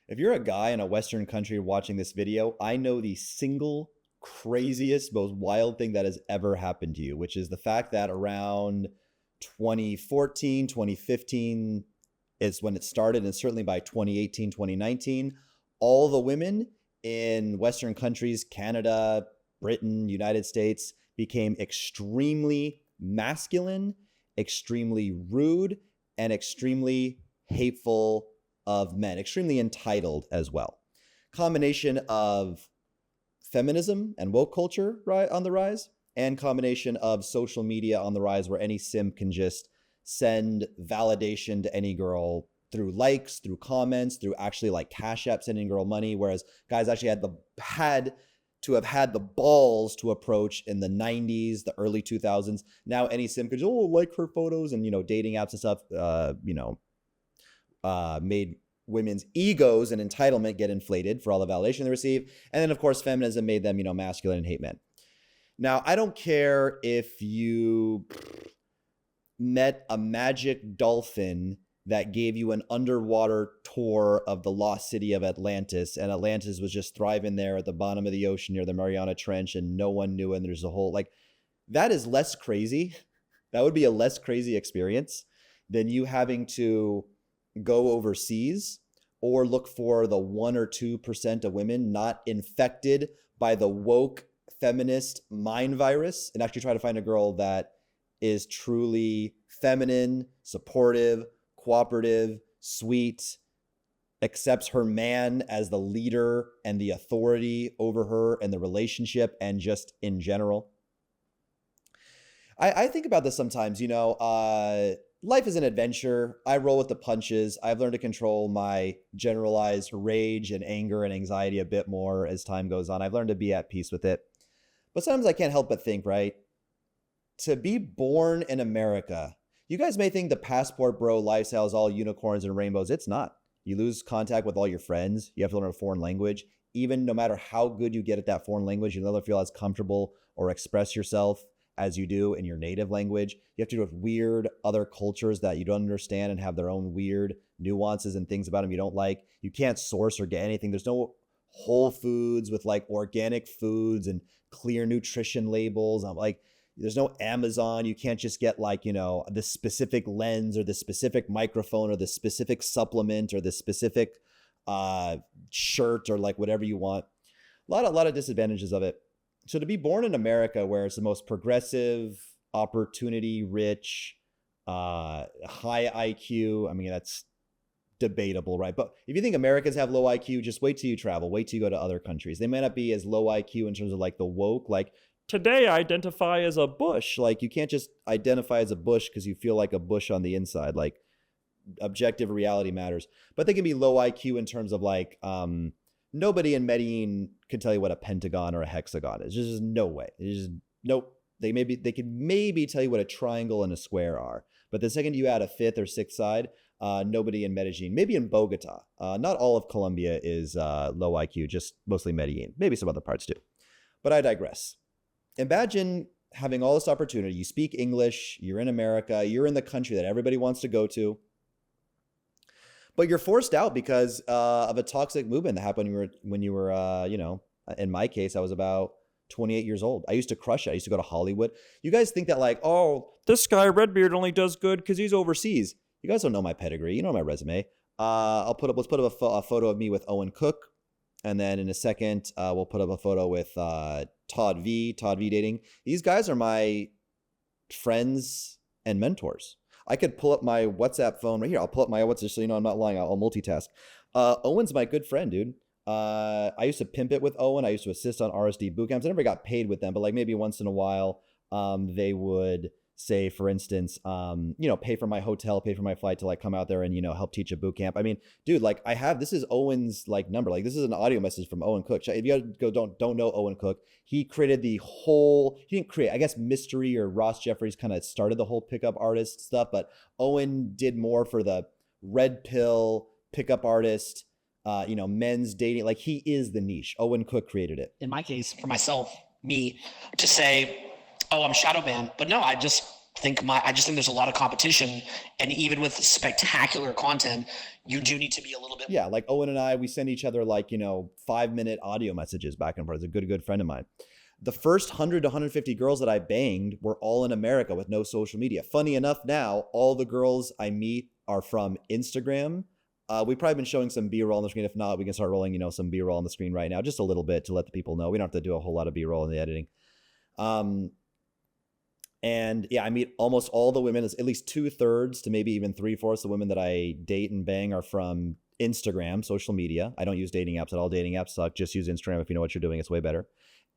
If you're a guy in a Western country watching this video, I know the single craziest, most wild thing that has ever happened to you, which is the fact that around 2014, 2015 is when it started, and certainly by 2018, 2019, all the women in Western countries, Canada, Britain, United States, became extremely masculine, extremely rude, and extremely hateful of men, extremely entitled as well. Combination of feminism and woke culture on the rise, and combination of social media on the rise, where any simp can just send validation to any girl through likes, through comments, through actually like Cash App sending girl money, whereas guys actually had to have had the balls to approach in the 90s, the early 2000s. Now any simp could just, like her photos, and dating apps and stuff, made women's egos and entitlement get inflated for all the validation they receive. And then of course feminism made them, masculine and hate men. Now, I don't care if you met a magic dolphin that gave you an underwater tour of the lost city of Atlantis, and Atlantis was just thriving there at the bottom of the ocean near the Mariana Trench, and no one knew, and there's a whole, that is less crazy. That would be a less crazy experience than you having to go overseas or look for the 1 or 2% of women not infected by the woke feminist mind virus, and actually try to find a girl that is truly feminine, supportive, cooperative, sweet, accepts her man as the leader and the authority over her and the relationship and just in general. I think about this sometimes, life is an adventure. I roll with the punches. I've learned to control my generalized rage and anger and anxiety a bit more as time goes on. I've learned to be at peace with it. But sometimes I can't help but think, right? To be born in America, you guys may think the passport bro lifestyle is all unicorns and rainbows. It's not. You lose contact with all your friends. You have to learn a foreign language. Even no matter how good you get at that foreign language, you never feel as comfortable or express yourself as you do in your native language. You have to deal with weird other cultures that you don't understand and have their own weird nuances and things about them you don't like. You can't source or get anything. There's no Whole Foods with organic foods and clear nutrition labels. There's no Amazon. You can't just get this specific lens or this specific microphone or this specific supplement or this specific shirt or whatever you want. A lot of disadvantages of it. So to be born in America, where it's the most progressive, opportunity rich, high IQ, that's debatable, right? But if you think Americans have low IQ, just wait till you travel. Wait till you go to other countries. They may not be as low IQ in terms of the woke, today I identify as a bush. You can't just identify as a bush because you feel like a bush on the inside. Objective reality matters. But they can be low IQ in terms of nobody in Medellin can tell you what a pentagon or a hexagon is. There's just no way. There's just nope. They could maybe tell you what a triangle and a square are. But the second you add a fifth or sixth side, nobody in Medellin, maybe in Bogota. Not all of Colombia is low IQ, just mostly Medellin. Maybe some other parts too. But I digress. Imagine having all this opportunity. You speak English, you're in America, you're in the country that everybody wants to go to, but you're forced out because of a toxic movement that happened when you were in my case, I was about 28 years old. I used to crush it. I used to go to Hollywood. You guys think that this guy Redbeard only does good because he's overseas. You guys don't know my pedigree. You know my resume. Let's put up a photo of me with Owen Cook. And then in a second, we'll put up a photo with Todd V Dating. These guys are my friends and mentors. I could pull up my WhatsApp phone right here. I'll pull up my WhatsApp so I'm not lying. I'll multitask. Owen's my good friend, dude. I used to pimp it with Owen. I used to assist on RSD boot camps. I never got paid with them, but maybe once in a while, they would say, for instance, pay for my hotel, pay for my flight to come out there and, help teach a boot camp. Dude, this is Owen's number. This is an audio message from Owen Cook. If you don't know Owen Cook, he created he didn't create, I guess Mystery or Ross Jeffries kind of started the whole pickup artist stuff, but Owen did more for the red pill pickup artist, men's dating. He is the niche. Owen Cook created it. In my case, for myself, me, to say, oh, I'm shadow banned. But no, I just I just think there's a lot of competition, and even with spectacular content, you do need to be a little bit. Yeah, like Owen and I, we send each other like, 5-minute audio messages back and forth. It's a good friend of mine. The first 100 to 150 girls that I banged were all in America with no social media. Funny enough, now all the girls I meet are from Instagram. We've probably been showing some B-roll on the screen. If not, we can start rolling, some B-roll on the screen right now, just a little bit to let the people know. We don't have to do a whole lot of B-roll in the editing. And yeah, I meet almost all the women, at least 2/3 to maybe even 3/4 the women that I date and bang are from Instagram, social media. I don't use dating apps at all. Dating apps suck. Just use Instagram if you know what you're doing. It's way better.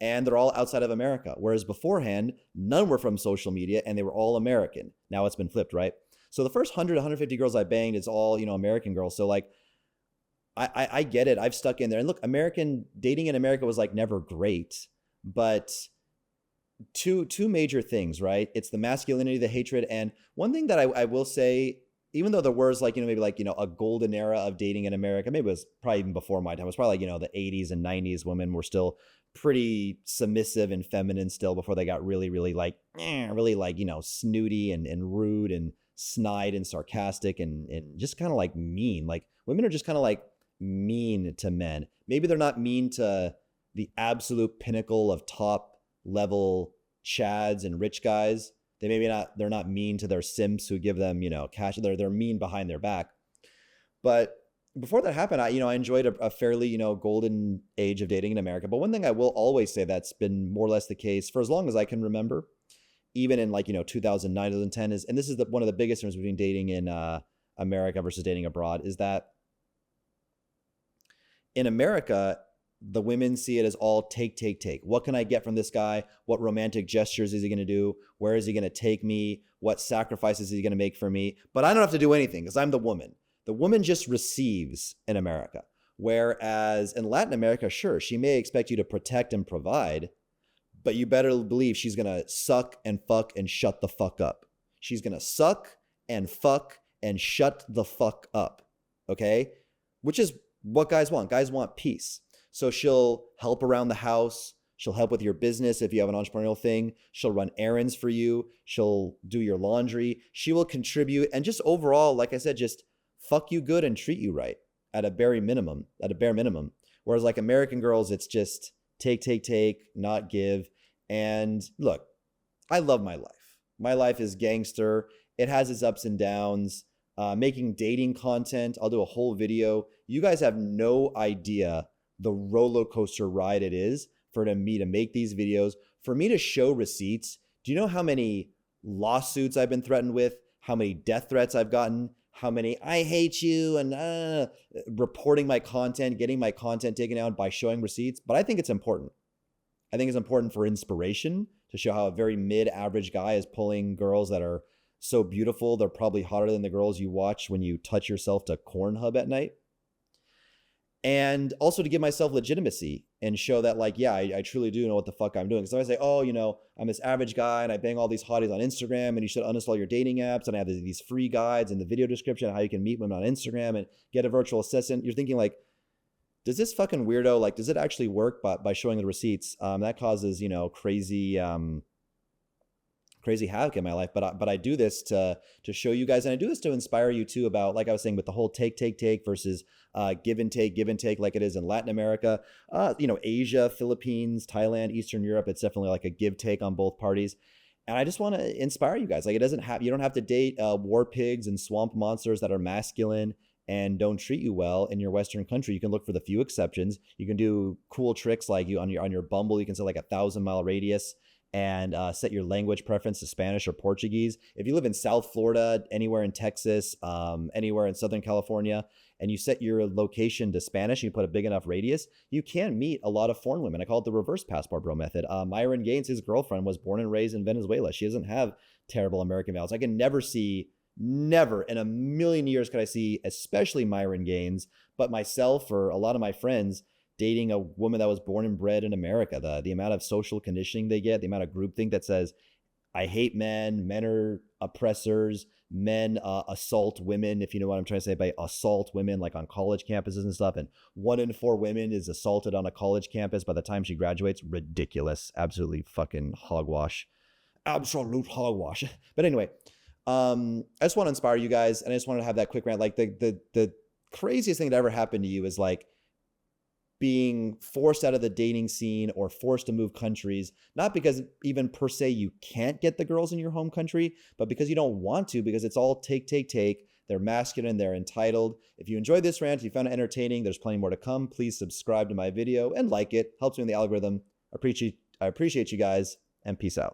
And they're all outside of America. Whereas beforehand, none were from social media and they were all American. Now it's been flipped, right? So the first 100 to 150 girls I banged is all, American girls. So like, I get it. I've stuck in there. And look, American dating in America was like never great, but two major things, right? It's the masculinity, the hatred. And one thing that I will say, even though there was like, maybe like, a golden era of dating in America, maybe it was probably even before my time. It was probably like, the 80s and 90s. Women were still pretty submissive and feminine still before they got really, really like, really like, snooty and rude and snide and sarcastic and just kind of like mean. Like women are just kind of like mean to men. Maybe they're not mean to the absolute pinnacle of top level chads and rich guys. They're not mean to their simps who give them, cash. They're mean behind their back. But before that happened, I enjoyed a fairly, golden age of dating in America. But one thing I will always say that's been more or less the case for as long as I can remember, even in like, 2009, 2010 is, and this is one of the biggest differences between dating in America versus dating abroad, is that in America, the women see it as all take. What can I get from this guy? What romantic gestures is he going to do? Where is he going to take me? What sacrifices is he going to make for me? But I don't have to do anything because I'm the woman. The woman just receives in America. Whereas in Latin America, sure, she may expect you to protect and provide, but you better believe she's going to suck and fuck and shut the fuck up. She's going to suck and fuck and shut the fuck up. Okay? Which is what guys want. Guys want peace. So she'll help around the house. She'll help with your business if you have an entrepreneurial thing. She'll run errands for you. She'll do your laundry. She will contribute. And just overall, like I said, just fuck you good and treat you right at a bare minimum. Whereas like American girls, it's just take, not give. And look, I love my life. My life is gangster. It has its ups and downs. Making dating content, I'll do a whole video. You guys have no idea the roller coaster ride it is for me to make these videos, for me to show receipts. Do you know how many lawsuits I've been threatened with? How many death threats I've gotten? How many I hate you and reporting my content, getting my content taken down by showing receipts? But I think it's important. I think it's important for inspiration to show how a very mid-average guy is pulling girls that are so beautiful. They're probably hotter than the girls you watch when you touch yourself to Pornhub at night. And also to give myself legitimacy and show that like, yeah, I truly do know what the fuck I'm doing. So I say, oh, I'm this average guy and I bang all these hotties on Instagram and you should uninstall your dating apps. And I have these free guides in the video description on how you can meet women on Instagram and get a virtual assistant. You're thinking like, does this fucking weirdo, like, does it actually work by showing the receipts? That causes, crazy havoc in my life, but I do this to show you guys, and I do this to inspire you too about, like I was saying, with the whole take versus give and take like it is in Latin America, Asia, Philippines, Thailand, Eastern Europe. It's definitely like a give take on both parties. And I just want to inspire you guys. Like you don't have to date war pigs and swamp monsters that are masculine and don't treat you well in your Western country. You can look for the few exceptions. You can do cool tricks like on your Bumble, you can set like 1,000-mile radius and set your language preference to Spanish or Portuguese. If you live in South Florida, anywhere in Texas, anywhere in Southern California, and you set your location to Spanish and you put a big enough radius, you can meet a lot of foreign women. I call it the reverse passport bro method. Myron Gaines, his girlfriend, was born and raised in Venezuela. She doesn't have terrible American values. I can never in a million years could I see, especially Myron Gaines, but myself or a lot of my friends, dating a woman that was born and bred in America. The amount of social conditioning they get, the amount of groupthink that says, I hate men are oppressors, men assault women, if you know what I'm trying to say by assault women, like on college campuses and stuff. And 1 in 4 women is assaulted on a college campus by the time she graduates. Ridiculous. Absolutely fucking hogwash. absolute hogwash. But anyway, I just want to inspire you guys, and I just wanted to have that quick rant. Like the craziest thing that ever happened to you is like being forced out of the dating scene or forced to move countries, not because even per se you can't get the girls in your home country, but because you don't want to, because it's all take, take, take. They're masculine, they're entitled. If you enjoyed this rant, if you found it entertaining, there's plenty more to come. Please subscribe to my video and like it. Helps me in the algorithm. I appreciate you guys, and peace out.